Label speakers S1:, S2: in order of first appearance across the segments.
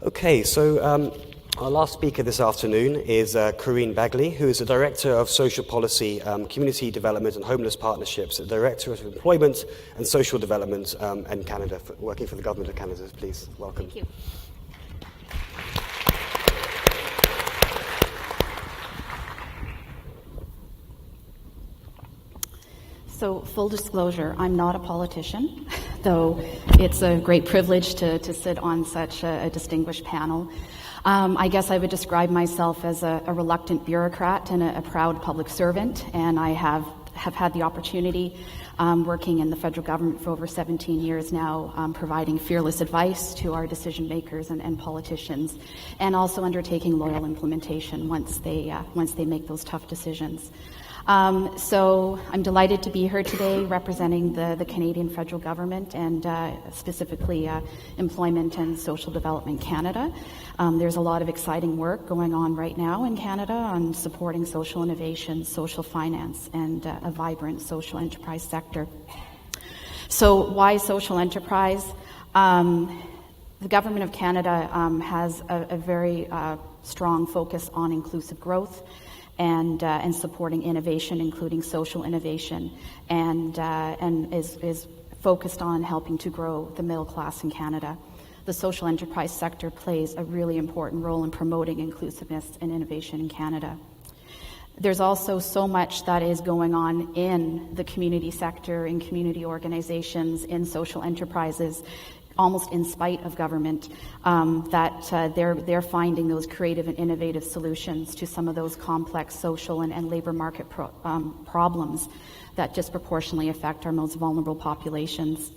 S1: Okay, so our last speaker this afternoon is Corrine Bagley, who is the Director of Social Policy, Community Development and Homeless Partnerships, the Director of Employment and Social Development in Canada, working for the Government of Canada. Please, welcome.
S2: Thank you. So, full disclosure, I'm not a politician, though it's a great privilege to sit on such a distinguished panel. I guess I would describe myself as a reluctant bureaucrat and a proud public servant, and I have had the opportunity, working in the federal government for over 17 years now, providing fearless advice to our decision makers and politicians, and also undertaking loyal implementation once they make those tough decisions. So I'm delighted to be here today representing the Canadian federal government and specifically Employment and Social Development Canada. There's a lot of exciting work going on right now in Canada on supporting social innovation, social finance, and a vibrant social enterprise sector. So why social enterprise? The Government of Canada has a very strong focus on inclusive growth and supporting innovation, including social innovation, and is focused on helping to grow the middle class in Canada. The social enterprise sector plays a really important role in promoting inclusiveness and innovation in Canada. There's also so much that is going on in the community sector, in community organizations, in social enterprises, almost in spite of government, that they're finding those creative and innovative solutions to some of those complex social and labor market problems that disproportionately affect our most vulnerable populations.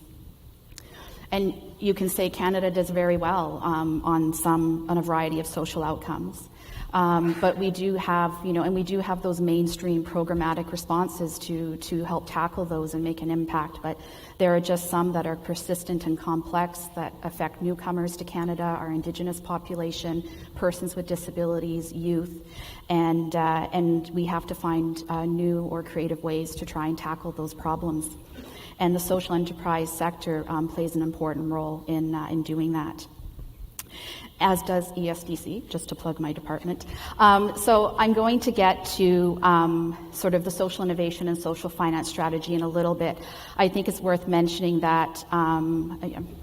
S2: And you can say Canada does very well on a variety of social outcomes. But we do have, and we do have those mainstream programmatic responses to help tackle those and make an impact. But there are just some that are persistent and complex that affect newcomers to Canada, our Indigenous population, persons with disabilities, youth, and we have to find new or creative ways to try and tackle those problems. And the social enterprise sector plays an important role in doing that, as does ESDC, just to plug my department. So I'm going to get to sort of the social innovation and social finance strategy in a little bit. I think it's worth mentioning that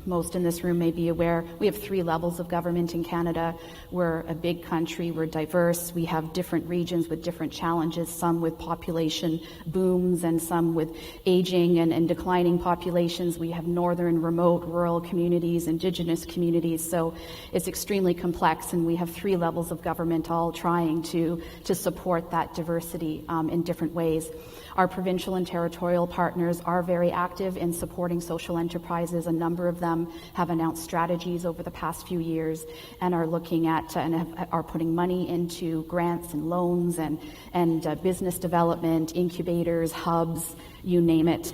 S2: most in this room may be aware, we have 3 levels of government in Canada. We're a big country, we're diverse, we have different regions with different challenges, some with population booms and some with aging and declining populations. We have northern, remote, rural communities, Indigenous communities, so it's extremely complex, and we have 3 levels of government all trying to support that diversity in different ways. Our provincial and territorial partners are very active in supporting social enterprises. A number of them have announced strategies over the past few years and are looking at and are putting money into grants and loans and business development, incubators, hubs, you name it.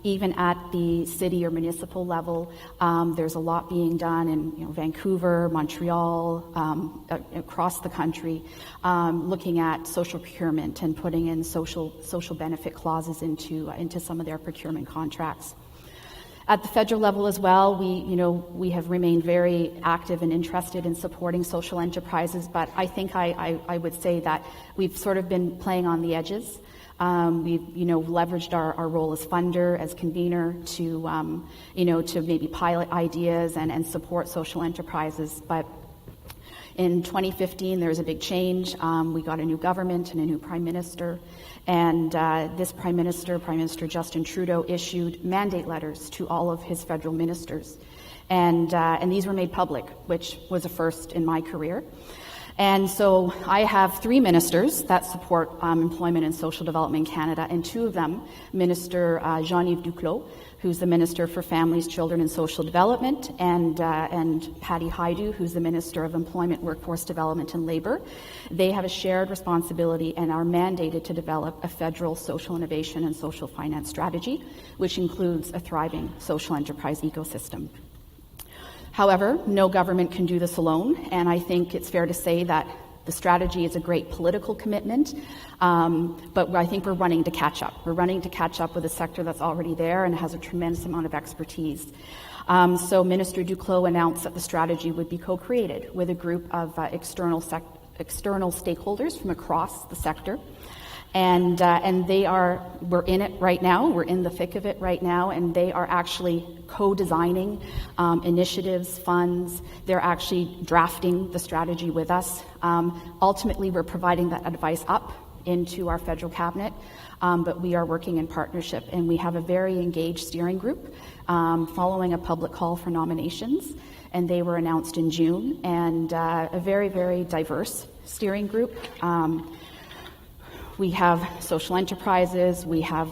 S2: Even at the city or municipal level, there's a lot being done in Vancouver, Montreal, across the country, looking at social procurement and putting in social benefit clauses into some of their procurement contracts. At the federal level as well, we have remained very active and interested in supporting social enterprises, but I think I would say that we've sort of been playing on the edges. We've leveraged our role as funder, as convener to maybe pilot ideas and support social enterprises. But in 2015, there was a big change. We got a new government and a new prime minister. And this Prime Minister Justin Trudeau, issued mandate letters to all of his federal ministers. And these were made public, which was a first in my career. And so I have 3 ministers that support Employment and Social Development in Canada, and 2 of them, Minister Jean-Yves Duclos, who's the Minister for Families, Children and Social Development, and Patty Hajdu, who's the Minister of Employment, Workforce Development and Labour. They have a shared responsibility and are mandated to develop a federal social innovation and social finance strategy, which includes a thriving social enterprise ecosystem. However, no government can do this alone, and I think it's fair to say that The strategy is a great political commitment, but I think we're running to catch up. We're running to catch up with a sector that's already there and has a tremendous amount of expertise. So Minister Duclos announced that the strategy would be co-created with a group of external stakeholders from across the sector. And we're in it right now, we're in the thick of it right now, and they are actually co-designing initiatives, funds. They're actually drafting the strategy with us. Ultimately, we're providing that advice up into our federal cabinet, but we are working in partnership, and we have a very engaged steering group following a public call for nominations, and they were announced in June, and a very, very diverse steering group. We have social enterprises, we have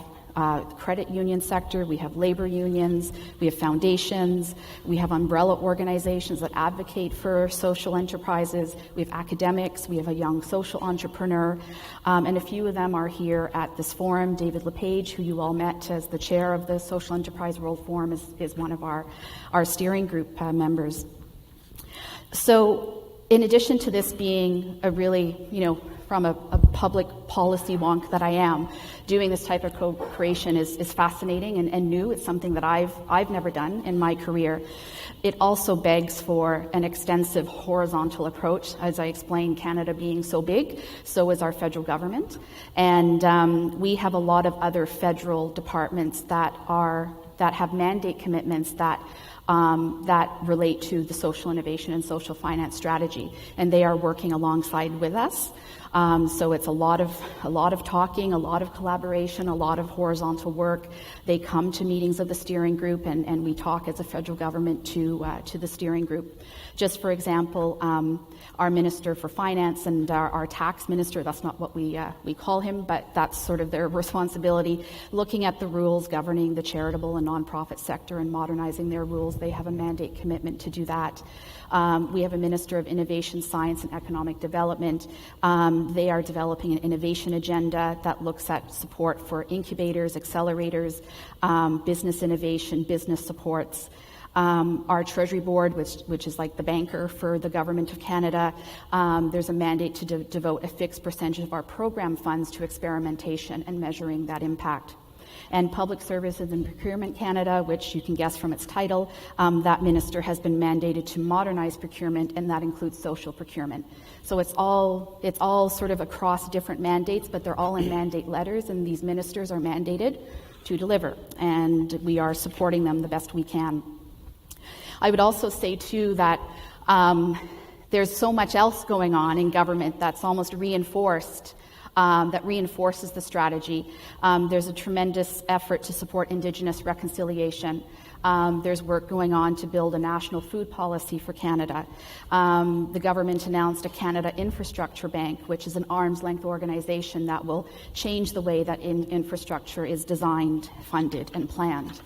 S2: credit union sector, we have labor unions, we have foundations, we have umbrella organizations that advocate for social enterprises, we have academics, we have a young social entrepreneur, and a few of them are here at this forum. David LePage, who you all met as the chair of the Social Enterprise World Forum, is one of our steering group members. So in addition to this being a really, from a public policy wonk that I am, doing this type of co-creation is fascinating and new. It's something that I've never done in my career. It also begs for an extensive horizontal approach. As I explained, Canada being so big, so is our federal government. And we have a lot of other federal departments that have mandate commitments that relate to the social innovation and social finance strategy, and they are working alongside with us. So it's a lot of talking, a lot of collaboration, a lot of horizontal work. They come to meetings of the steering group, and we talk as a federal government to the steering group. Just for example, our Minister for Finance and our tax minister, that's not what we call him, but that's sort of their responsibility, looking at the rules governing the charitable and nonprofit sector and modernizing their rules. They have a mandate commitment to do that. We have a Minister of Innovation, Science and Economic Development. They are developing an innovation agenda that looks at support for incubators, accelerators, business innovation, business supports. Our Treasury Board, which is like the banker for the Government of Canada, there's a mandate to devote a fixed percentage of our program funds to experimentation and measuring that impact. And Public Services and Procurement Canada, which you can guess from its title, that minister has been mandated to modernize procurement, and that includes social procurement. So it's all sort of across different mandates, but they're all in mandate letters, and these ministers are mandated to deliver, and we are supporting them the best we can. I would also say, too, that there's so much else going on in government that's almost reinforces the strategy. There's a tremendous effort to support Indigenous reconciliation. There's work going on to build a national food policy for Canada. The government announced a Canada Infrastructure Bank, which is an arm's-length organization that will change the way that infrastructure is designed, funded, and planned.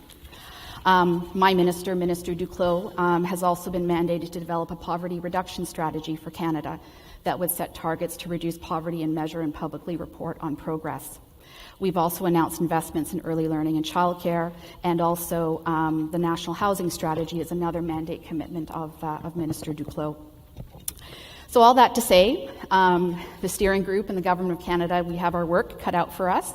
S2: My minister, Minister Duclos, has also been mandated to develop a poverty reduction strategy for Canada that would set targets to reduce poverty and measure and publicly report on progress. We've also announced investments in early learning and childcare, and also the National Housing Strategy is another mandate commitment of Minister Duclos. So all that to say, the steering group and the Government of Canada, we have our work cut out for us.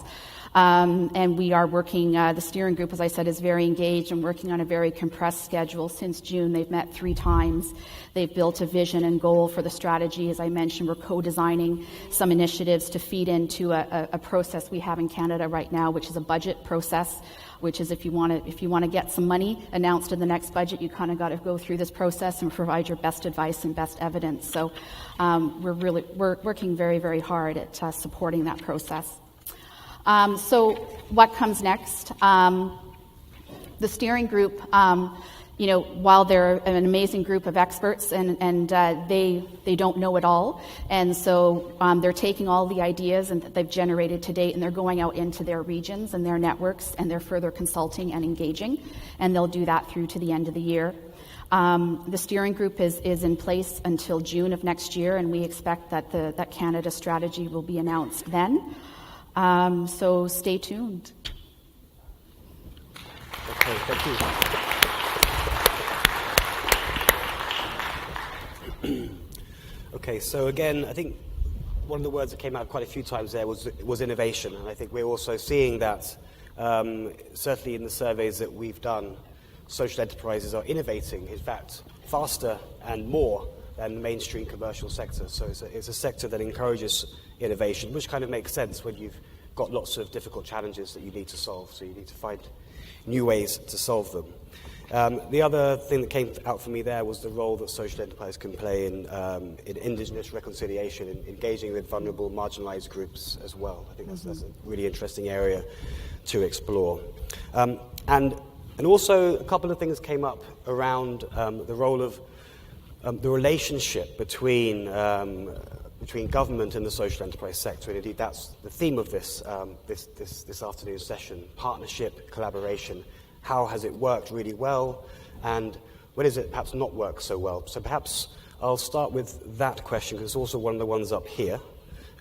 S2: And we are working, the steering group, as I said, is very engaged and working on a very compressed schedule. Since June, they've met 3 times. They've built a vision and goal for the strategy. As I mentioned, we're co-designing some initiatives to feed into a process we have in Canada right now, which is a budget process, which is if you want to get some money announced in the next budget, you kind of got to go through this process and provide your best advice and best evidence. So we're working very, very hard at supporting that process. So what comes next? The steering group, while they're an amazing group of experts and they don't know it all, and so they're taking all the ideas that they've generated to date and they're going out into their regions and their networks and they're further consulting and engaging, and they'll do that through to the end of the year. The steering group is in place until June of next year, and we expect that that Canada strategy will be announced then. So stay tuned.
S1: Okay, thank you. Okay, so again, I think one of the words that came out quite a few times there was innovation, and I think we're also seeing that, certainly in the surveys that we've done, social enterprises are innovating, in fact, faster and more than the mainstream commercial sector. So it's a sector that encourages innovation, which kind of makes sense when you've got lots of difficult challenges that you need to solve, so you need to find new ways to solve them. The other thing that came out for me there was the role that social enterprise can play in indigenous reconciliation, in engaging with vulnerable, marginalized groups as well. I think that's a really interesting area to explore. And also a couple of things came up around the role of the relationship between government and the social enterprise sector. And indeed, that's the theme of this afternoon's session: partnership, collaboration. How has it worked really well, and where does it perhaps not work so well? So perhaps I'll start with that question, because it's also one of the ones up here.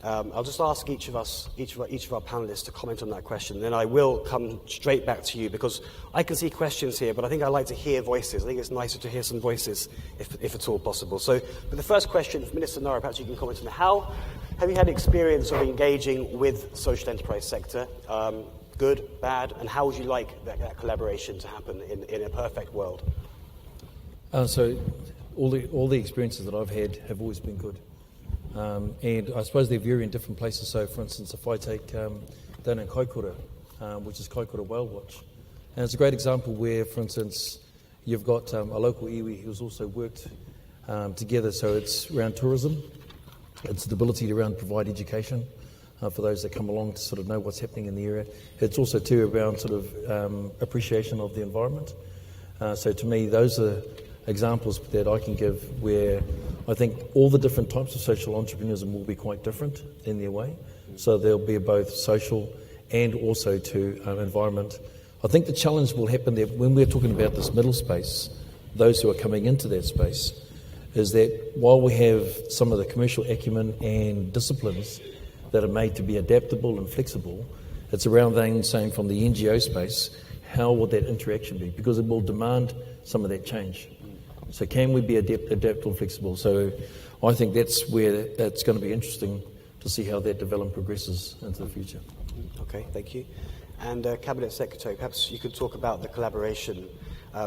S1: I'll just ask each of our panelists to comment on that question, and then I will come straight back to you, because I can see questions here, but I think I'd like to hear voices. I think it's nicer to hear some voices, if at all possible. So, but the first question, Minister Nara, perhaps you can comment on how have you had experience of engaging with social enterprise sector? Good, bad, and how would you like that collaboration to happen in a perfect world?
S3: So all the experiences that I've had have always been good. And I suppose they vary in different places. So, for instance, if I take down in Kaikoura, which is Kaikoura Whale Watch, and it's a great example where, for instance, you've got a local iwi who's also worked together. So it's around tourism, it's the ability to provide education for those that come along to sort of know what's happening in the area. It's also too around sort of appreciation of the environment. So to me, those are examples that I can give where I think all the different types of social entrepreneurism will be quite different in their way. So there'll be both social and also to environment. I think the challenge will happen there when we're talking about this middle space, those who are coming into that space, is that while we have some of the commercial acumen and disciplines that are made to be adaptable and flexible, it's around then saying from the NGO space, how will that interaction be? Because it will demand some of that change. So can we be adaptable and flexible? So I think that's where it's going to be interesting to see how that development progresses into the future.
S1: Okay, thank you. And Cabinet Secretary, perhaps you could talk about the collaboration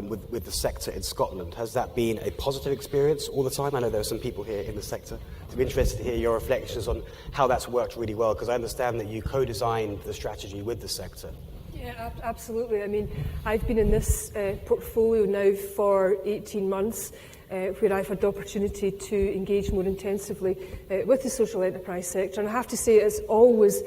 S1: with the sector in Scotland. Has that been a positive experience all the time? I know there are some people here in the sector. I'd be interested to hear your reflections on how that's worked really well, because I understand that you co-designed the strategy with the sector.
S4: Yeah, absolutely. I mean, I've been in this portfolio now for 18 months, where I've had the opportunity to engage more intensively with the social enterprise sector. And I have to say it's always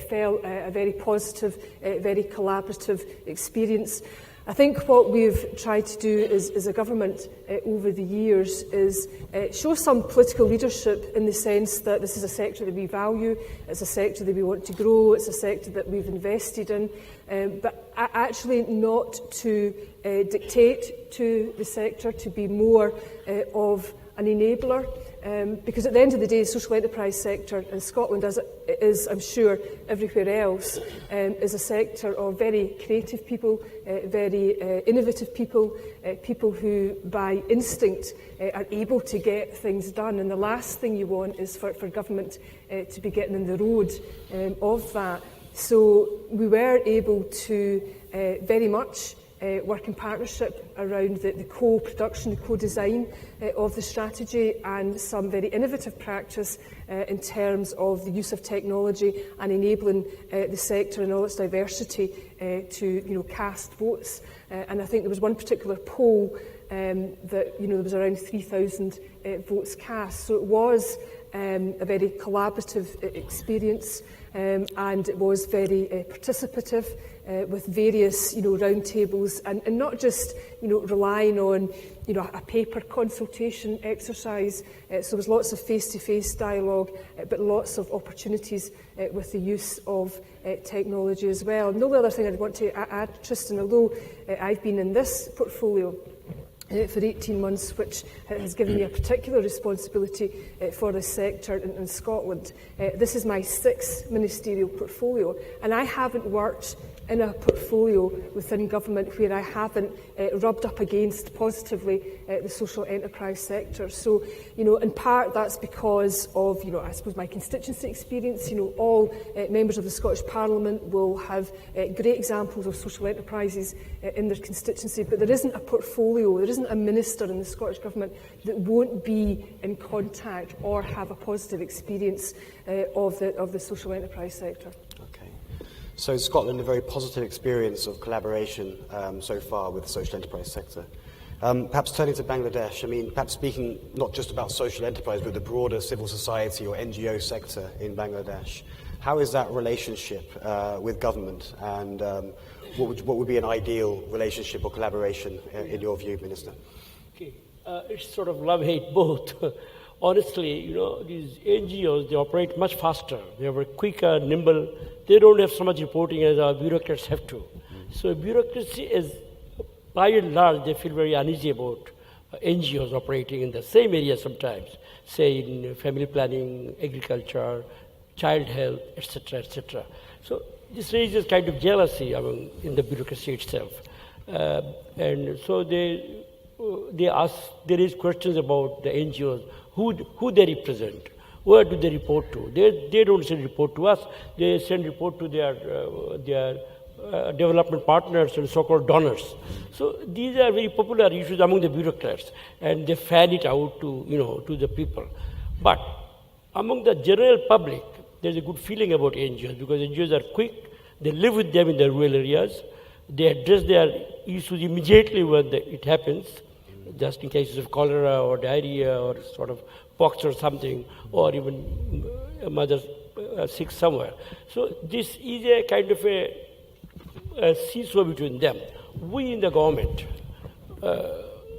S4: felt a very positive, very collaborative experience. I think what we've tried to do as a government over the years is show some political leadership in the sense that this is a sector that we value, it's a sector that we want to grow, it's a sector that we've invested in, but actually not to dictate to the sector, to be more of an enabler. Because at the end of the day, the social enterprise sector in Scotland, as it is, I'm sure, everywhere else, is a sector of very creative people, very innovative people, people who, by instinct, are able to get things done. And the last thing you want is for government to be getting in the road of that. So we were able to very much work in partnership around the co-production, the co-design of the strategy, and some very innovative practice in terms of the use of technology and enabling the sector in all its diversity to cast votes. And I think there was one particular poll that there was around 3,000 votes cast. So it was a very collaborative experience, and it was very participative, with various roundtables, and not just relying on a paper consultation exercise. So there was lots of face-to-face dialogue, but lots of opportunities with the use of technology as well. And the only other thing I'd want to add, Tristan, although I've been in this portfolio for 18 months, which has given me a particular responsibility for this sector in Scotland. This is my 6th ministerial portfolio, and I haven't worked in a portfolio within government where I haven't rubbed up against positively the social enterprise sector. So, in part that's because of, I suppose my constituency experience. All members of the Scottish Parliament will have great examples of social enterprises in their constituency, but there isn't a portfolio, there isn't a minister in the Scottish Government that won't be in contact or have a positive experience of the social enterprise sector.
S1: Okay. So Scotland, a very positive experience of collaboration so far with the social enterprise sector. Perhaps turning to Bangladesh, perhaps speaking not just about social enterprise, but the broader civil society or NGO sector in Bangladesh. How is that relationship with government, and what would be an ideal relationship or collaboration in your view, Minister?
S5: Okay. It's sort of love-hate both. Honestly, these NGOs, they operate much faster. They are quicker, nimble. They don't have so much reporting as our bureaucrats have to. So bureaucracy is, by and large, they feel very uneasy about NGOs operating in the same area sometimes, say in family planning, agriculture, child health, etc., etc. So this raises kind of jealousy in the bureaucracy itself. And so they raise questions about the NGOs, who they represent, where do they report to. They don't send report to us, they send report to their development partners and so-called donors. So these are very popular issues among the bureaucrats, and they fan it out to the people. But among the general public, there's a good feeling about NGOs, because NGOs are quick, they live with them in the rural areas, they address their issues immediately when it happens, just in cases of cholera or diarrhea or sort of pox or something, or even a mother sick somewhere. So this is a kind of a seesaw between them. We in the government,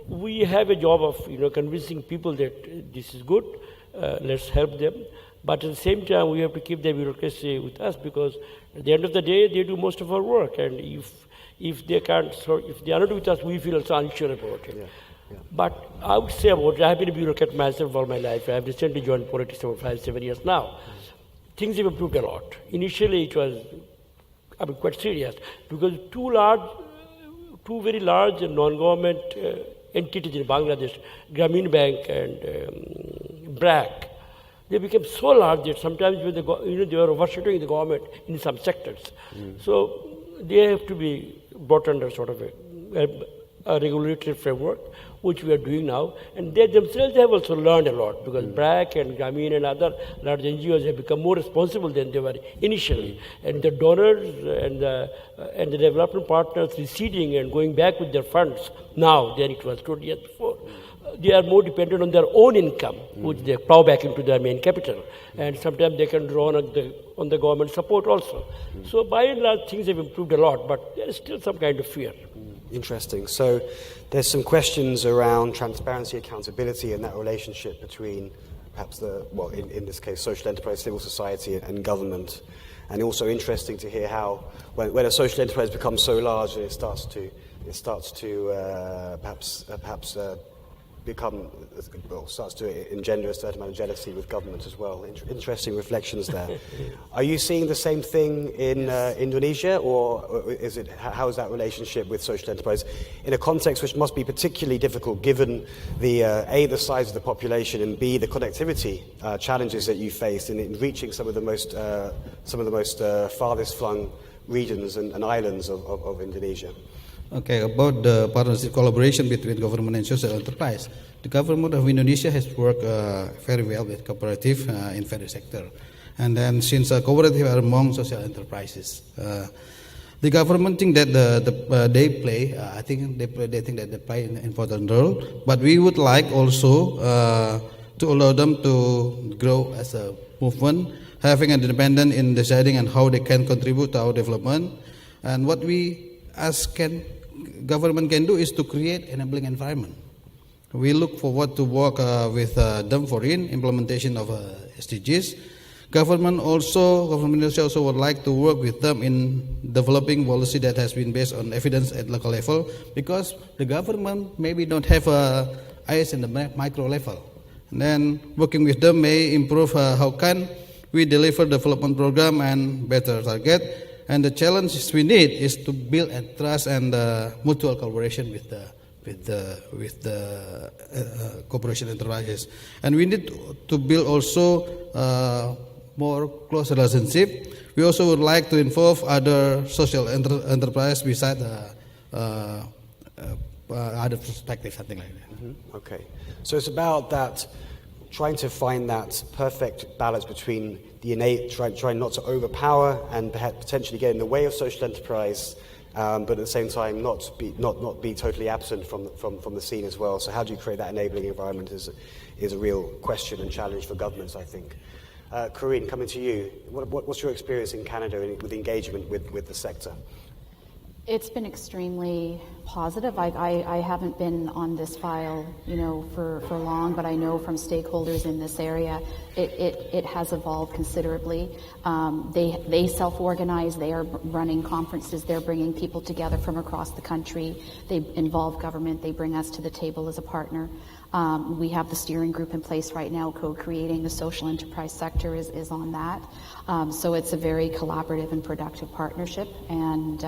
S5: we have a job of convincing people that this is good, let's help them. But at the same time, we have to keep the bureaucracy with us, because at the end of the day, they do most of our work. And if they can't, if they are not with us, we feel also unsure about it. Yeah. Yeah. But I would say I have been a bureaucrat myself all my life. I have recently joined politics about 5-7 years now. Things have improved a lot. Initially, it was quite serious, because two very large non-government entities in Bangladesh, Grameen Bank and BRAC, they became so large that sometimes they were overshadowing the government in some sectors. So they have to be brought under sort of a regulatory framework, which we are doing now. And they themselves have also learned a lot, because BRAC and Grameen and other large NGOs have become more responsible than they were initially. And the donors and the development partners receding and going back with their funds now than it was 20 years before. They are more dependent on their own income, which they plow back into their main capital. And sometimes they can draw on the government support also. So by and large, things have improved a lot, but there is still some kind of fear.
S1: Interesting. So there's some questions around transparency, accountability, and that relationship between perhaps in this case, social enterprise, civil society, and government. And also interesting to hear how, when a social enterprise becomes so large, it starts to starts to engender a certain amount of jealousy with government as well. Interesting reflections there. Are you seeing the same thing in Indonesia, or is it? How is that relationship with social enterprise in a context which must be particularly difficult, given the the size of the population, and B, the connectivity challenges that you faced in reaching some of the most farthest flung regions and islands of Indonesia?
S6: Okay, about the partnership collaboration between government and social enterprise. The government of Indonesia has worked very well with cooperative in various sectors. And then since cooperative are among social enterprises, the government think that they play an important role. But we would like also to allow them to grow as a movement, having an independence in deciding on how they can contribute to our development. And what we as government can do is to create enabling environment. We look forward to work with them for implementation of SDGs. Government also would like to work with them in developing policy that has been based on evidence at local level, because the government maybe don't have eyes in the micro level. And then working with them may improve how can we deliver development program and better target And the challenges we need is to build a trust and mutual collaboration with the corporation enterprises. And we need to build also more close relationship. We also would like to involve other social enterprise beside other perspectives, something like that.
S1: Mm-hmm. Okay. So it's about that, trying to find that perfect balance between the innate, trying not to overpower and potentially get in the way of social enterprise, but at the same time not be totally absent from the scene as well. So how do you create that enabling environment is a real question and challenge for governments, I think. Corrine, coming to you, what's your experience in Canada with engagement with the sector?
S2: It's been extremely positive. I haven't been on this file, for long, but I know from stakeholders in this area, it has evolved considerably. They self-organize. They are running conferences. They're bringing people together from across the country. They involve government. They bring us to the table as a partner. We have the steering group in place right now, co-creating the social enterprise sector is on that. So it's a very collaborative and productive partnership, and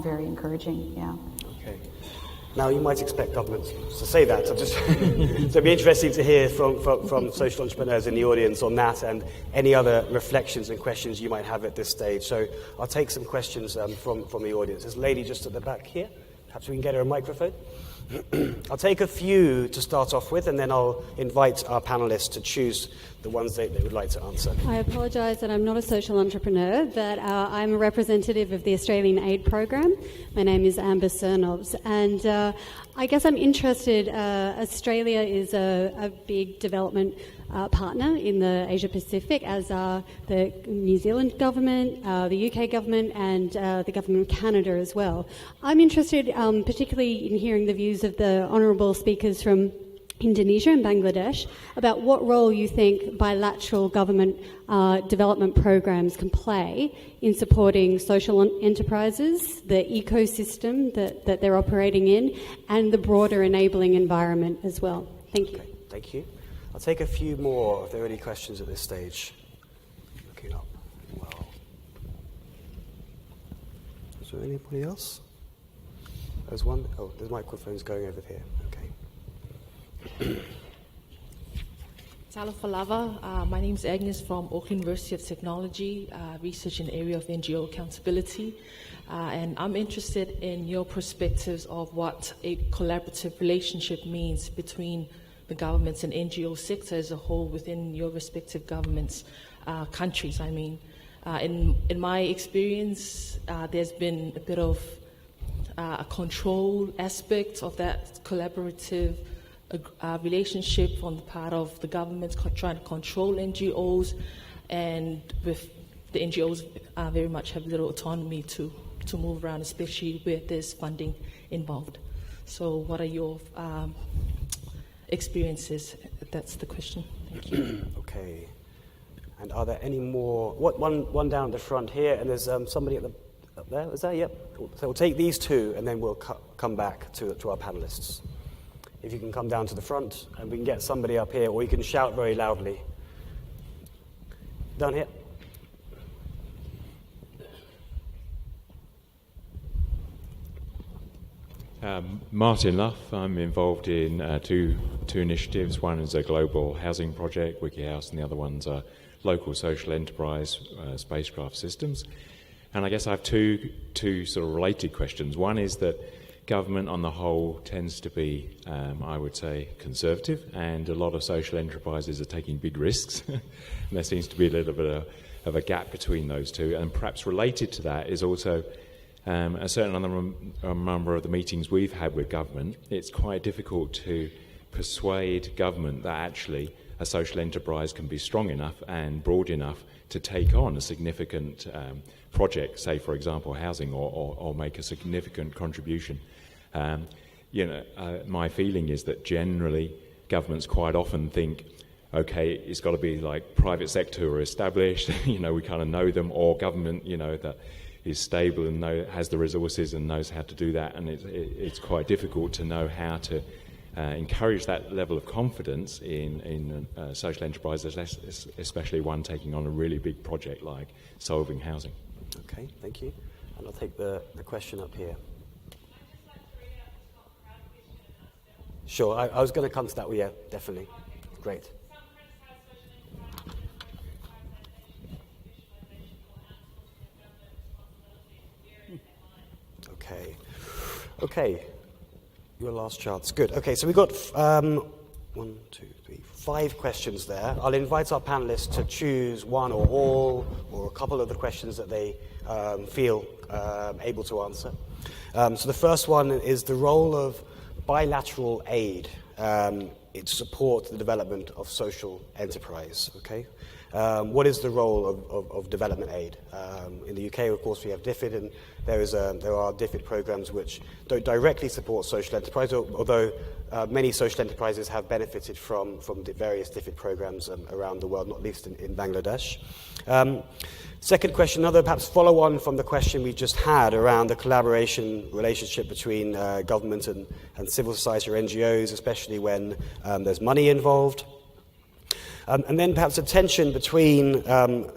S2: very encouraging, yeah.
S1: Okay. Now, you might expect governments to say that. So it'd be interesting to hear from social entrepreneurs in the audience on that and any other reflections and questions you might have at this stage. So I'll take some questions from the audience. There's a lady just at the back here. Perhaps we can get her a microphone. I'll take a few to start off with, and then I'll invite our panelists to choose the ones they would like to answer.
S7: I apologise that I'm not a social entrepreneur, but I'm a representative of the Australian Aid Program. My name is Amber Cernovs, and I guess I'm interested. Australia is a big development partner in the Asia Pacific, as are the New Zealand government, the UK government, and the government of Canada as well. I'm interested particularly in hearing the views of the honourable speakers from Indonesia and Bangladesh about what role you think bilateral government development programs can play in supporting social enterprises, the ecosystem that they're operating in, and the broader enabling environment as well. Thank you.
S1: Okay, thank you. I'll take a few more if there are any questions at this stage. Looking up. Wow. Is there anybody else? There's one. Oh, the microphone's going over here. Okay.
S8: Talo Falava. My name is Agnes from Auckland University of Technology, research in the area of NGO accountability. And I'm interested in your perspectives of what a collaborative relationship means between the governments and NGO sector as a whole within your respective governments, countries, I mean. In my experience, there's been a bit of a control aspect of that collaborative relationship on the part of the governments trying to control NGOs, and with the NGOs very much have little autonomy to move around, especially where there's funding involved. So what are your experiences? That's the question. Thank you.
S1: Okay. And are there any more? One down at the front here, and there's somebody up there. Is that? Yep. So we'll take these two, and then we'll come back to our panelists. If you can come down to the front, and we can get somebody up here, or you can shout very loudly. Down here.
S9: Martin Luff. I'm involved in two initiatives. One is a global housing project, Wiki House, and the other one's a local social enterprise, spacecraft systems. And I guess I have two sort of related questions. One is that government on the whole tends to be, I would say, conservative, and a lot of social enterprises are taking big risks. And there seems to be a little bit of a gap between those two. And perhaps related to that is also a certain number of the meetings we've had with government. It's quite difficult to persuade government that actually a social enterprise can be strong enough and broad enough to take on a significant project, say, for example, housing, or make a significant contribution. My feeling is that generally governments quite often think, okay, it's got to be like private sector or established, we kind of know them, or government, that is stable and has the resources and knows how to do that, and it's quite difficult to know how to encourage that level of confidence in social enterprises, especially one taking on a really big project like solving housing.
S1: Okay, thank you. And I'll take the question up here. Sure, I was going to come to that. Well, yeah, definitely. Great. Okay. Your last chance. Good. Okay, so we've got 5 questions there. I'll invite our panelists to choose one or all or a couple of the questions that they feel able to answer. So the first one is the role of bilateral aid to support the development of social enterprise. Okay, what is the role of development aid? In the UK, of course, we have DFID, and there are DFID programs which don't directly support social enterprise, although many social enterprises have benefited from the various DFID programs around the world, not least in Bangladesh. Second question, another perhaps follow-on from the question we just had around the collaboration relationship between government and civil society or NGOs, especially when there's money involved. And then perhaps a tension between the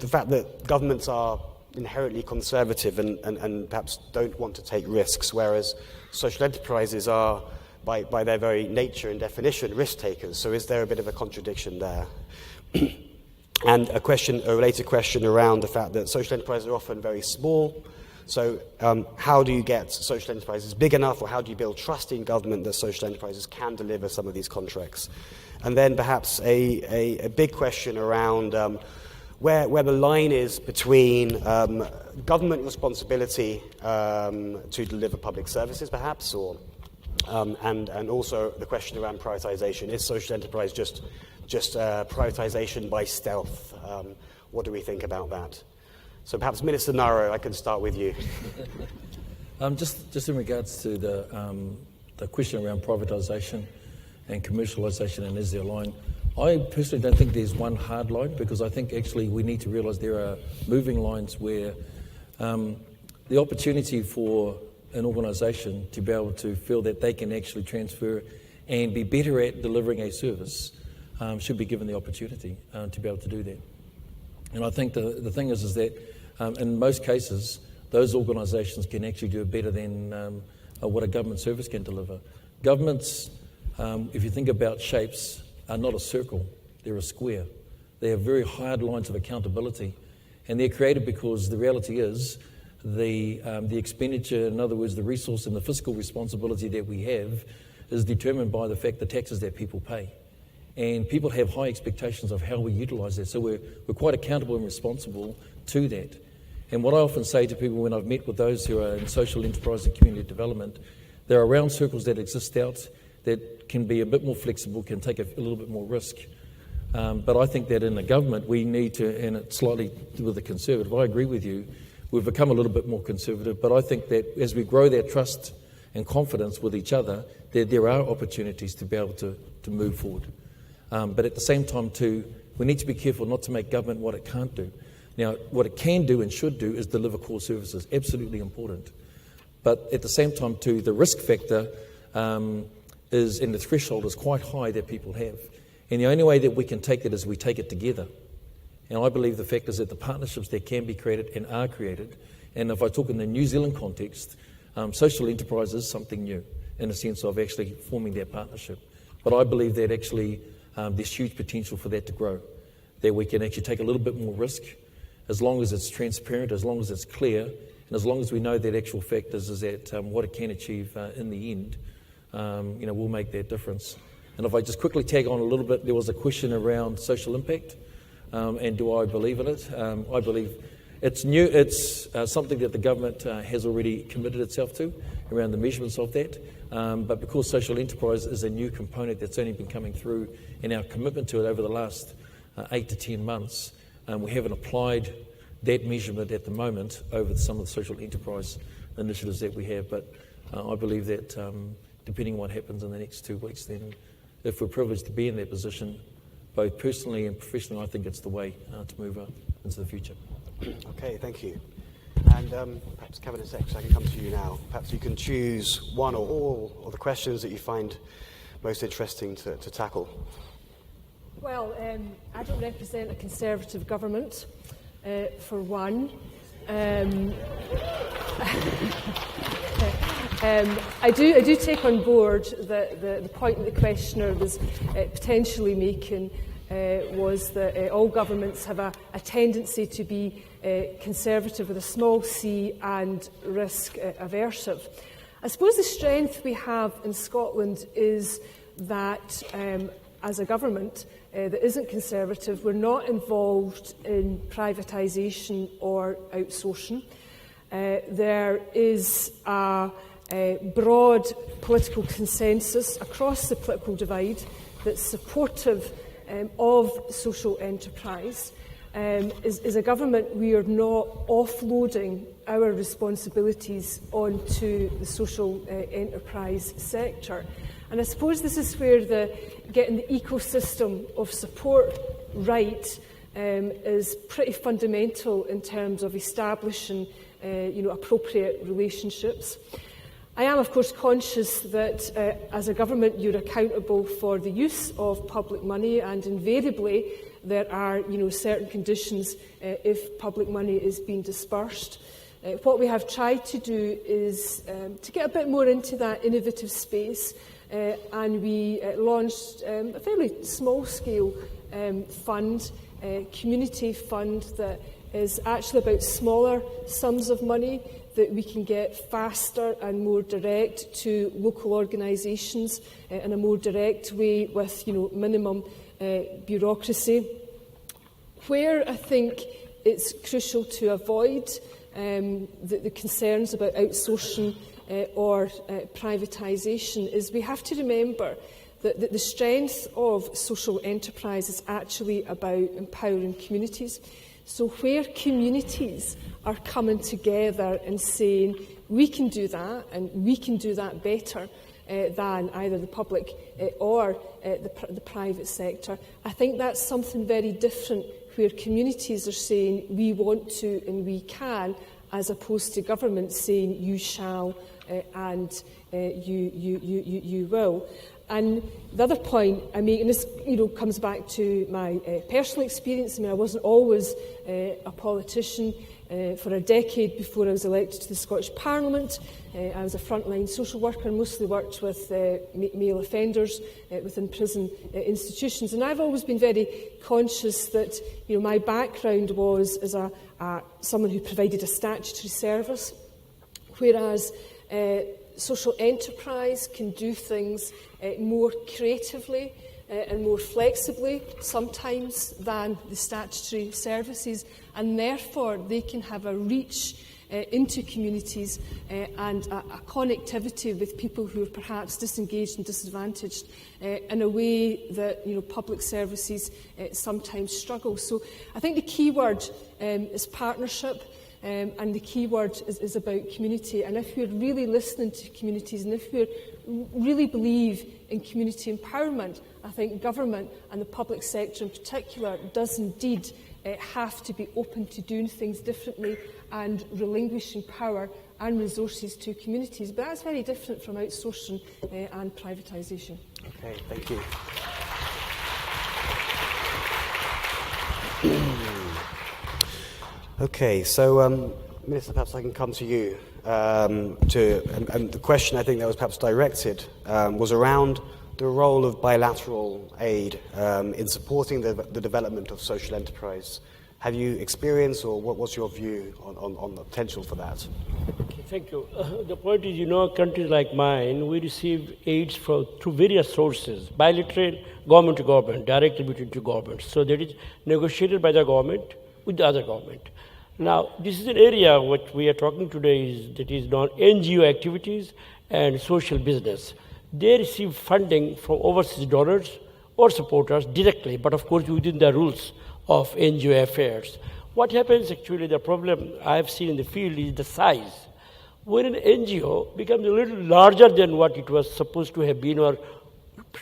S1: fact that governments are inherently conservative and perhaps don't want to take risks, whereas social enterprises are, by their very nature and definition, risk takers. So is there a bit of a contradiction there? And a related question around the fact that social enterprises are often very small. So how do you get social enterprises big enough, or how do you build trust in government that social enterprises can deliver some of these contracts? And then perhaps a big question around where the line is between government responsibility to deliver public services, perhaps, and also the question around prioritisation. Is social enterprise just prioritisation by stealth? What do we think about that? So perhaps Minister Naro, I can start with you.
S3: Just in regards to the question around privatisation and commercialisation, and is there a line? I personally don't think there's one hard line, because I think actually we need to realise there are moving lines where the opportunity for an organisation to be able to feel that they can actually transfer and be better at delivering a service should be given the opportunity to be able to do that. And I think the thing is that in most cases, those organisations can actually do it better than what a government service can deliver. Governments, if you think about shapes, are not a circle, they're a square. They have very hard lines of accountability, and they're created because the reality is the expenditure, in other words, the resource and the fiscal responsibility that we have is determined by the fact the taxes that people pay. And people have high expectations of how we utilise that, so we're quite accountable and responsible to that. And what I often say to people when I've met with those who are in social enterprise and community development, there are round circles that exist out that can be a bit more flexible, can take a little bit more risk. But I think that in the government we need to, and it's slightly with the conservative, I agree with you, we've become a little bit more conservative, but I think that as we grow that trust and confidence with each other, there are opportunities to be able to move forward. But at the same time too, we need to be careful not to make government what it can't do. Now, what it can do and should do is deliver core services, absolutely important. But at the same time too, the risk factor is, and the threshold is quite high that people have. And the only way that we can take it is we take it together. And I believe the fact is that the partnerships that can be created and are created, and if I talk in the New Zealand context, social enterprise is something new in the sense of actually forming that partnership. But I believe that actually there's huge potential for that to grow, that we can actually take a little bit more risk as long as it's transparent, as long as it's clear, and as long as we know that actual fact is that what it can achieve in the end, will make that difference. And if I just quickly tag on a little bit, there was a question around social impact, and do I believe in it? I believe it's new. It's something that the government has already committed itself to around the measurements of that. But because social enterprise is a new component that's only been coming through in our commitment to it over the last 8 to 10 months, we haven't applied that measurement at the moment over some of the social enterprise initiatives that we have. But I believe that depending on what happens in the next 2 weeks, then if we're privileged to be in that position, both personally and professionally, I think it's the way to move on into the future.
S1: Okay, thank you. And perhaps Cabinet Secretary, I can come to you now. Perhaps you can choose one or all of the questions that you find most interesting to tackle.
S4: Well, I don't represent a Conservative government, for one. I do take on board the point that the questioner was potentially making was that all governments have a tendency to be conservative with a small c and risk aversive. I suppose the strength we have in Scotland is that as a government that isn't conservative, we're not involved in privatisation or outsourcing. There is a broad political consensus across the political divide that's supportive of social enterprise. As a government, we are not offloading our responsibilities onto the social enterprise sector. And I suppose this is where getting the ecosystem of support right is pretty fundamental in terms of establishing appropriate relationships. I am, of course, conscious that as a government you're accountable for the use of public money, and invariably there are certain conditions if public money is being dispersed. What we have tried to do is to get a bit more into that innovative space, and we launched a fairly small-scale fund, community fund, that is actually about smaller sums of money that we can get faster and more direct to local organisations in a more direct way with minimum bureaucracy. Where I think it's crucial to avoid the concerns about outsourcing or privatisation is we have to remember that the strength of social enterprise is actually about empowering communities. So where communities are coming together and saying, we can do that and we can do that better than either the public or the private sector, I think that's something very different, where communities are saying, we want to and we can, as opposed to government saying, you shall and you will. And the other point I make, and this comes back to my personal experience. I mean, I wasn't always a politician. For a decade before I was elected to the Scottish Parliament, I was a frontline social worker and mostly worked with male offenders within prison institutions. And I've always been very conscious that my background was as someone who provided a statutory service, whereas social enterprise can do things more creatively and more flexibly sometimes than the statutory services, and therefore they can have a reach into communities and a connectivity with people who are perhaps disengaged and disadvantaged in a way that public services sometimes struggle. So I think the key word is partnership. And the key word is about community. And if we're really listening to communities, and if we really believe in community empowerment, I think government and the public sector in particular does indeed have to be open to doing things differently and relinquishing power and resources to communities. But that's very different from outsourcing and privatisation.
S1: Okay, thank you. Okay, so Minister, perhaps I can come to you. And the question I think that was perhaps directed was around the role of bilateral aid in supporting the development of social enterprise. Have you experienced, or what's your view on the potential for that?
S5: Okay, thank you. The point is, countries like mine, we receive aids through various sources, bilateral, government to government, directly between two governments. So that is negotiated by the government with the other government. Now, this is an area what we are talking today that is non-NGO activities and social business. They receive funding from overseas donors or supporters directly, but of course within the rules of NGO affairs. What happens actually, the problem I've seen in the field is the size. When an NGO becomes a little larger than what it was supposed to have been or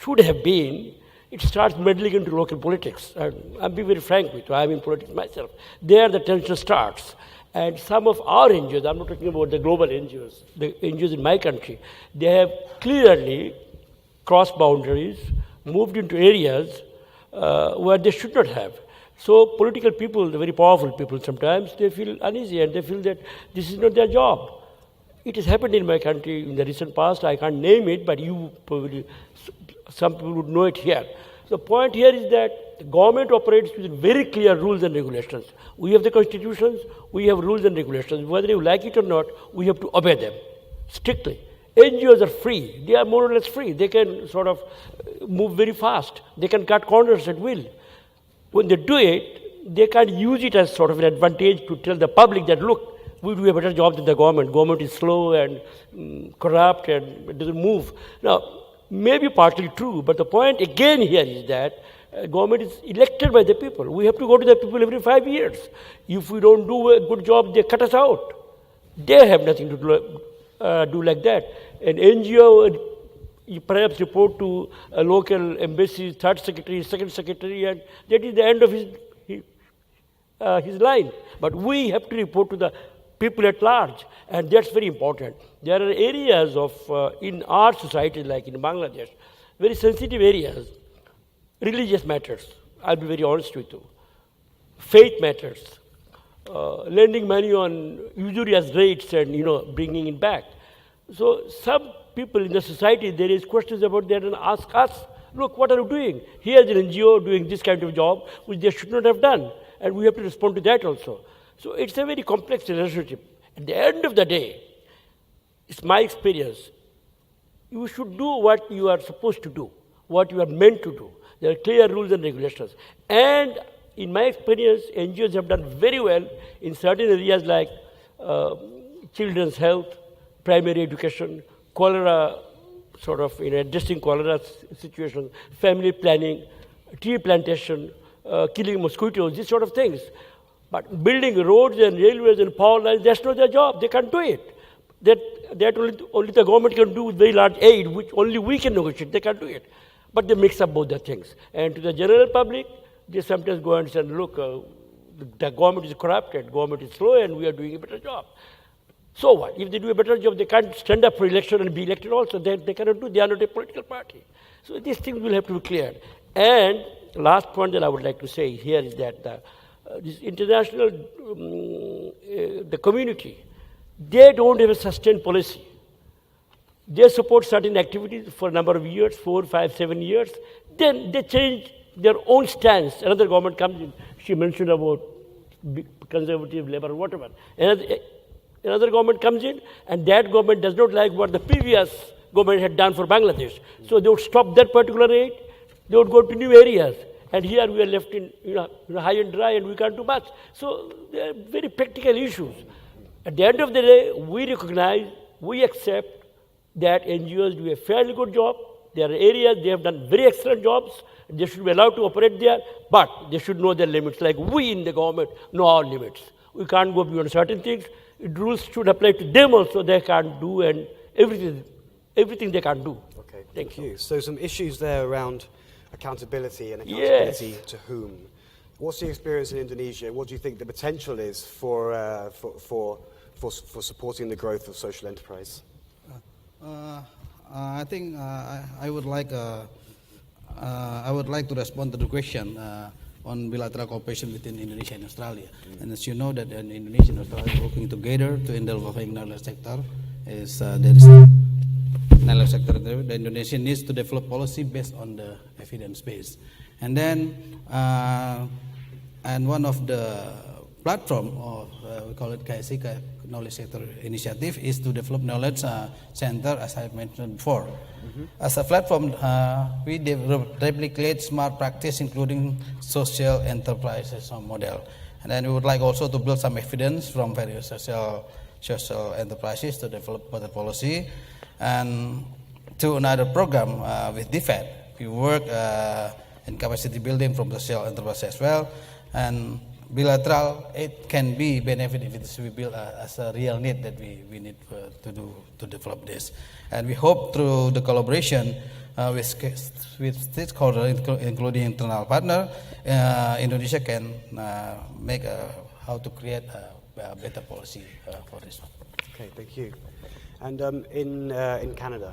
S5: should have been, it starts meddling into local politics. I'll be very frank with you, I'm in politics myself. There the tension starts. And some of our NGOs, I'm not talking about the global NGOs, the NGOs in my country, they have clearly crossed boundaries, moved into areas where they should not have. So political people, the very powerful people sometimes, they feel uneasy and they feel that this is not their job. It has happened in my country in the recent past. I can't name it, but you probably, some people would know it here. The point here is that the government operates within very clear rules and regulations. We have the constitutions, we have rules and regulations. Whether you like it or not, we have to obey them strictly. NGOs are free. They are more or less free. They can sort of move very fast. They can cut corners at will. When they do it, they can't use it as sort of an advantage to tell the public that, look, we do a better job than the government. Government is slow and corrupt and it doesn't move. Now, maybe partly true, but the point again here is that government is elected by the people. We have to go to the people every 5 years. If we don't do a good job, they cut us out. They have nothing to do like that. An NGO you perhaps report to a local embassy, third secretary, second secretary, and that is the end of his line. But we have to report to the people at large, and that's very important. There are areas of, in our society, like in Bangladesh, very sensitive areas, religious matters, I'll be very honest with you, faith matters, lending money on usurious rates and, bringing it back. So some people in the society, there is questions about that and ask us, look, what are you doing? Here's an NGO doing this kind of job, which they should not have done. And we have to respond to that also. So it's a very complex relationship. At the end of the day, it's my experience, you should do what you are supposed to do, what you are meant to do. There are clear rules and regulations. And in my experience, NGOs have done very well in certain areas like children's health, primary education, cholera, sort of addressing cholera situation, family planning, tree plantation, killing mosquitoes, these sort of things. But building roads and railways and power lines, that's not their job. They can't do it. That only the government can do with very large aid, which only we can negotiate. They can't do it. But they mix up both the things. And to the general public, they sometimes go and say, look, the government is corrupted, government is slow, and we are doing a better job. So what? If they do a better job, they can't stand up for election and be elected also. They cannot do. They are not a political party. So these things will have to be cleared. And the last point that I would like to say here is that this international, the community, they don't have a sustained policy. They support certain activities for a number of years, 4, 5, 7 years. Then they change their own stance. Another government comes in. She mentioned about conservative, labor, whatever. Another government comes in, and that government does not like what the previous government had done for Bangladesh. So they would stop that particular aid. They would go to new areas. And here we are left in high and dry, and we can't do much. So they are very practical issues. At the end of the day, we recognize, we accept that NGOs do a fairly good job. There are areas they have done very excellent jobs. They should be allowed to operate there, but they should know their limits. Like we in the government know our limits. We can't go beyond certain things. Rules should apply to them also. They can't do and everything they can't do.
S1: Okay, thank you. So some issues there around accountability and accountability to whom. What's the experience in Indonesia? What do you think the potential is for supporting the growth of social enterprise?
S6: I think I would like to respond to the question on bilateral cooperation between Indonesia and Australia. And as you know, that Indonesia and Australia are working together to developing knowledge sector. There is knowledge sector. The Indonesia needs to develop policy based on the evidence base. And then, and one of the platform of we call it KSI, Knowledge Sector Initiative, is to develop knowledge center, as I mentioned before. Mm-hmm. As a platform, we replicate smart practice, including social enterprises model. And then we would like also to build some evidence from various social enterprises to develop better policy. And to another program with DFED, we work in capacity building from social enterprise as well. And bilateral, it can be benefit if it is we build as a real need that we need to develop this. And we hope through the collaboration with stakeholders, including internal partner, Indonesia can make how to create a better policy for this one.
S1: Okay, thank you. And in Canada,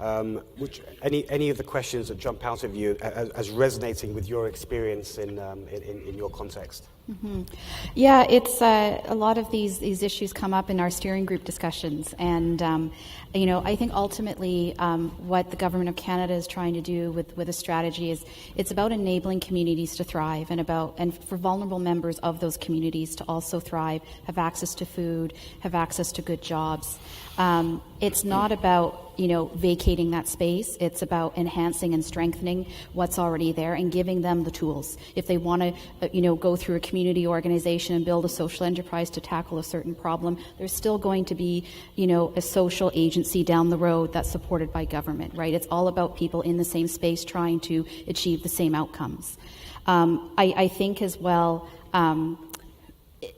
S1: Any of the questions that jump out of you as resonating with your experience in your context?
S2: Mm-hmm. Yeah, it's a lot of these issues come up in our steering group discussions, and I think ultimately what the Government of Canada is trying to do with a strategy is it's about enabling communities to thrive, and for vulnerable members of those communities to also thrive, have access to food, have access to good jobs. It's not about vacating that space. It's about enhancing and strengthening what's already there and giving them the tools. If they want to, go through a community organization and build a social enterprise to tackle a certain problem, there's still going to be, a social agency down the road that's supported by government, right? It's all about people in the same space trying to achieve the same outcomes. I think as well,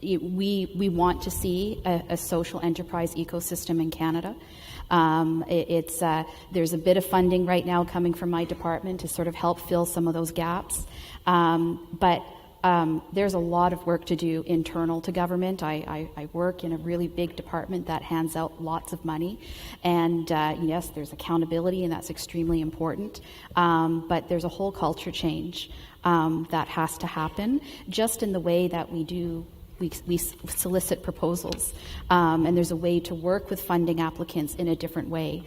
S2: we want to see a social enterprise ecosystem in Canada. There's a bit of funding right now coming from my department to sort of help fill some of those gaps. But there's a lot of work to do internal to government. I work in a really big department that hands out lots of money. And yes, there's accountability, and that's extremely important. But there's a whole culture change that has to happen just in the way that we solicit proposals, and there's a way to work with funding applicants in a different way.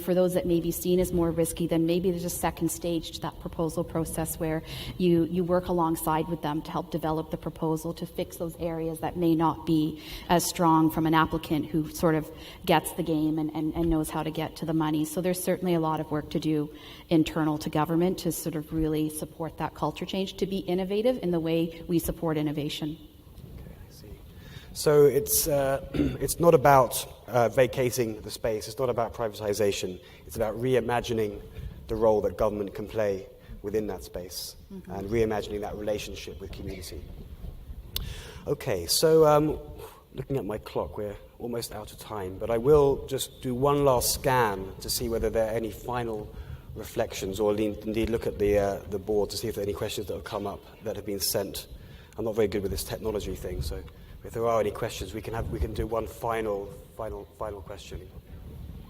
S2: For those that may be seen as more risky, then maybe there's a second stage to that proposal process where you work alongside with them to help develop the proposal to fix those areas that may not be as strong from an applicant who sort of gets the game and knows how to get to the money. So there's certainly a lot of work to do internal to government to sort of really support that culture change, to be innovative in the way we support innovation.
S1: So it's not about vacating the space. It's not about privatization. It's about reimagining the role that government can play within that space, mm-hmm. and reimagining that relationship with community. Okay, so looking at my clock, we're almost out of time, but I will just do one last scan to see whether there are any final reflections, or indeed look at the board to see if there are any questions that have come up that have been sent. I'm not very good with this technology thing, so if there are any questions, we can do one final question.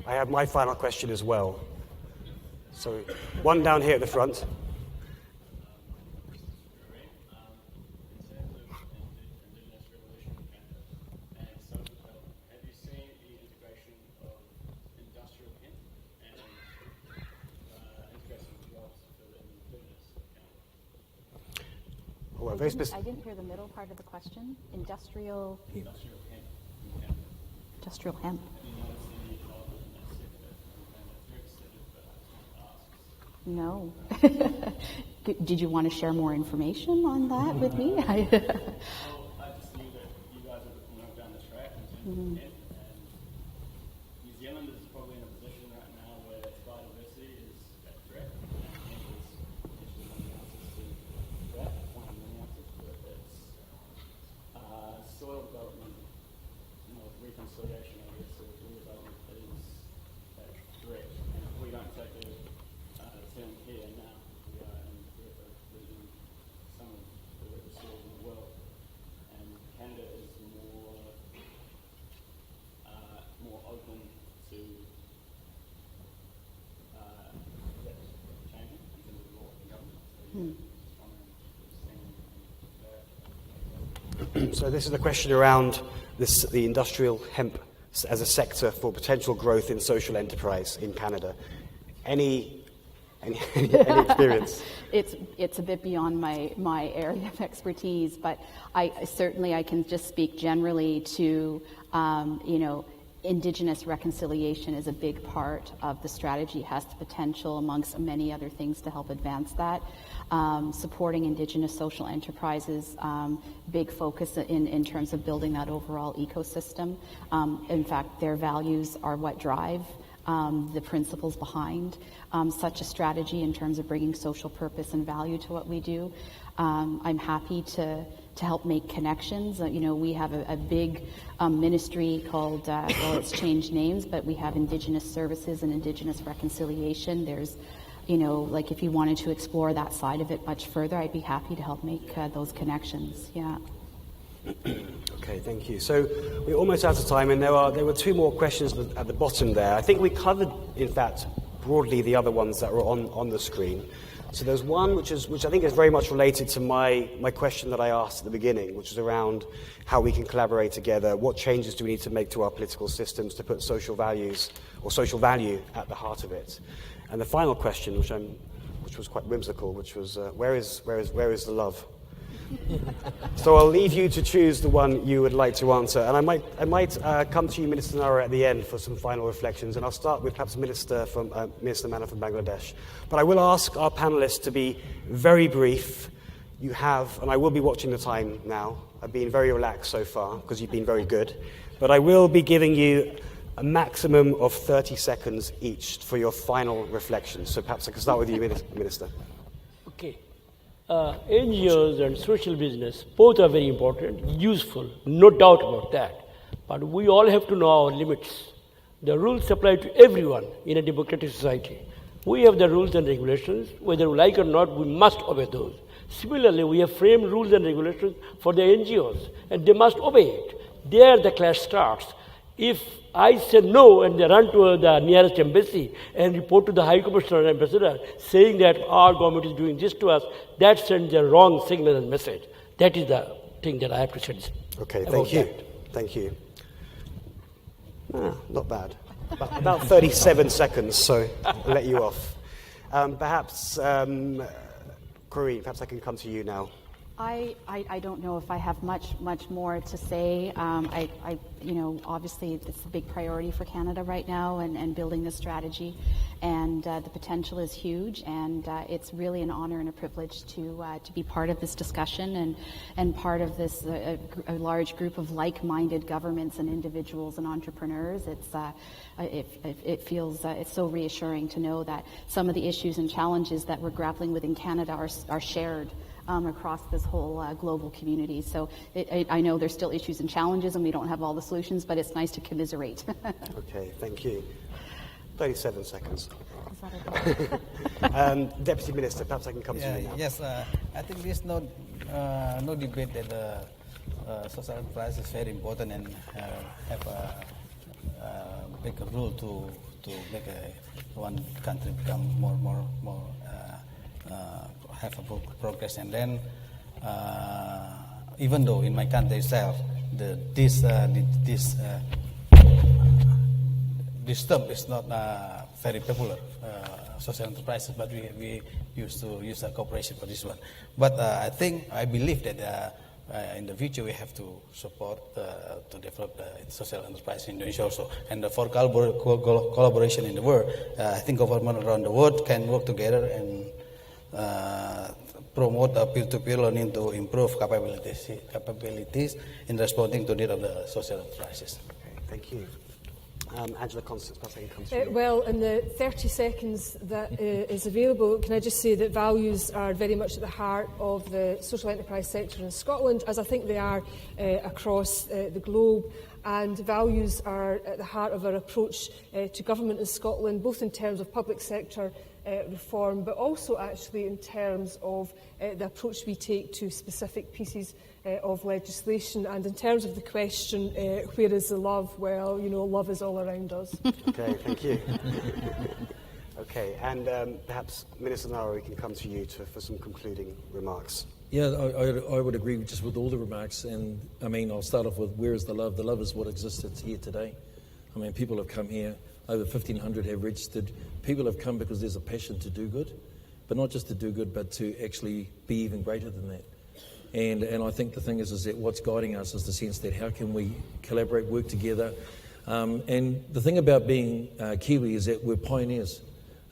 S1: I have my final question as well. So one down here at the front.
S2: I didn't hear the middle part of the question. Industrial hemp. No. Did you want to share more information on that with me?
S10: Well, I just knew that you guys are looking down the track in terms of hemp, and New Zealand is probably in a position right now where biodiversity is at threat, and hemp is potentially 1 million ounces to threat, 1 million ounces, but it's soil development, reconciliation, I guess, of redevelopment is at threat, and if we don't take a turn here now, we are in threat of losing some of the wettest soils in the world. And Canada is more open to changing in terms of law and government.
S1: So this is a question around the industrial hemp as a sector for potential growth in social enterprise in Canada. Any experience?
S2: It's a bit beyond my area of expertise, but I can just speak generally to Indigenous reconciliation is a big part of the strategy. It has the potential, amongst many other things, to help advance that. Supporting Indigenous social enterprises, big focus in terms of building that overall ecosystem. In fact, their values are what drive the principles behind such a strategy in terms of bringing social purpose and value to what we do. I'm happy to help make connections. We have a big ministry called, it's changed names, but we have Indigenous Services and Indigenous Reconciliation. There's, if you wanted to explore that side of it much further, I'd be happy to help make those connections. Yeah.
S1: Okay, thank you. So we're almost out of time, and there were 2 more questions at the bottom there. I think we covered, in fact, broadly the other ones that were on the screen. So there's one which I think is very much related to my question that I asked at the beginning, which is around how we can collaborate together. What changes do we need to make to our political systems to put social values or social value at the heart of it? And the final question, which was quite whimsical, which was where is the love? So I'll leave you to choose the one you would like to answer, and I might come to you, Minister Nara, at the end for some final reflections, and I'll start with perhaps Minister Manna from Bangladesh. But I will ask our panelists to be very brief. You have, and I will be watching the time now. I've been very relaxed so far because you've been very good, but I will be giving you a maximum of 30 seconds each for your final reflections. So perhaps I can start with you, Minister.
S5: Okay. NGOs and social business, both are very important, useful, no doubt about that. But we all have to know our limits. The rules apply to everyone in a democratic society. We have the rules and regulations. Whether we like or not, we must obey those. Similarly, we have framed rules and regulations for the NGOs, and they must obey it. There the clash starts. If I say no and they run to the nearest embassy and report to the High Commissioner and Ambassador saying that our government is doing this to us, that sends a wrong signal and message. That is the thing that I have to say.
S1: Okay, thank you. Thank you. Not bad. About 37 seconds, so I'll let you off. Perhaps, Corrine, perhaps I can come to you now.
S2: I don't know if I have much more to say. Obviously it's a big priority for Canada right now, and building this strategy, and the potential is huge, and it's really an honor and a privilege to be part of this discussion and part of this a large group of like-minded governments and individuals and entrepreneurs. It feels it's so reassuring to know that some of the issues and challenges that we're grappling with in Canada are shared across this whole global community. So I know there's still issues and challenges and we don't have all the solutions, but it's nice to commiserate.
S1: Okay, thank you. 37 seconds. Deputy Minister, perhaps I can come to you now.
S6: Yes, I think there's no debate that social enterprise is very important and have a big role to make one country become more have a progress. And then even though in my country itself this term is not very popular, social enterprises, but we used to use a cooperation for this one. But I believe that in the future we have to support to develop the social enterprise in Indonesia also. And for collaboration in the world, I think government around the world can work together and promote peer-to-peer learning to improve capabilities in responding to the need of the social enterprises.
S1: Okay, thank you. Angela Constance, perhaps I can come to you.
S4: Well, in the 30 seconds that is available, can I just say that values are very much at the heart of the social enterprise sector in Scotland, as I think they are across the globe. And values are at the heart of our approach to government in Scotland, both in terms of public sector reform, but also actually in terms of the approach we take to specific pieces of legislation. And in terms of the question, where is the love? Well, love is all around us.
S1: Okay, thank you. Okay, and perhaps Minister Nara, we can come to you for some concluding remarks.
S3: Yeah, I would agree just with all the remarks, and I mean, I'll start off with where is the love? The love is what exists here today. I mean, people have come here, over 1,500 have registered. People have come because there's a passion to do good, but not just to do good, but to actually be even greater than that. And I think the thing is that what's guiding us is the sense that how can we collaborate, work together. And the thing about being Kiwi is that we're pioneers.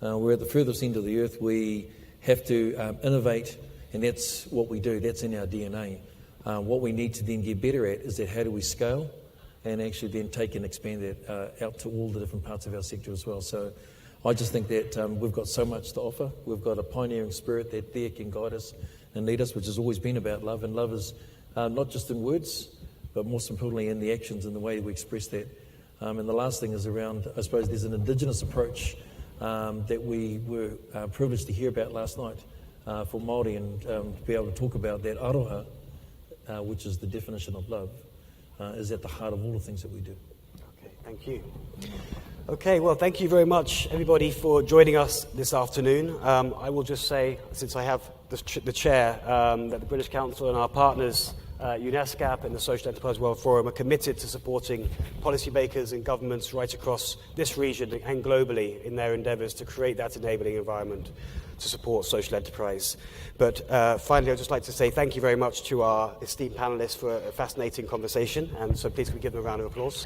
S3: We're at the furthest end of the earth. We have to innovate. And that's what we do. That's in our DNA. What we need to then get better at is that how do we scale and actually then take and expand that out to all the different parts of our sector as well. So I just think that we've got so much to offer. We've got a pioneering spirit that there can guide us and lead us, which has always been about love. And love is not just in words, but most importantly in the actions and the way we express that. And the last thing is around, I suppose there's an Indigenous approach that we were privileged to hear about last night. For Māori and to be able to talk about that aroha, which is the definition of love, is at the heart of all the things that we do.
S1: Okay, thank you. Okay, well, thank you very much, everybody, for joining us this afternoon. I will just say, since I have the chair, that the British Council and our partners, UNESCAP and the Social Enterprise World Forum, are committed to supporting policymakers and governments right across this region and globally in their endeavours to create that enabling environment to support social enterprise. But finally, I'd just like to say thank you very much to our esteemed panellists for a fascinating conversation, and so please can we give them a round of applause.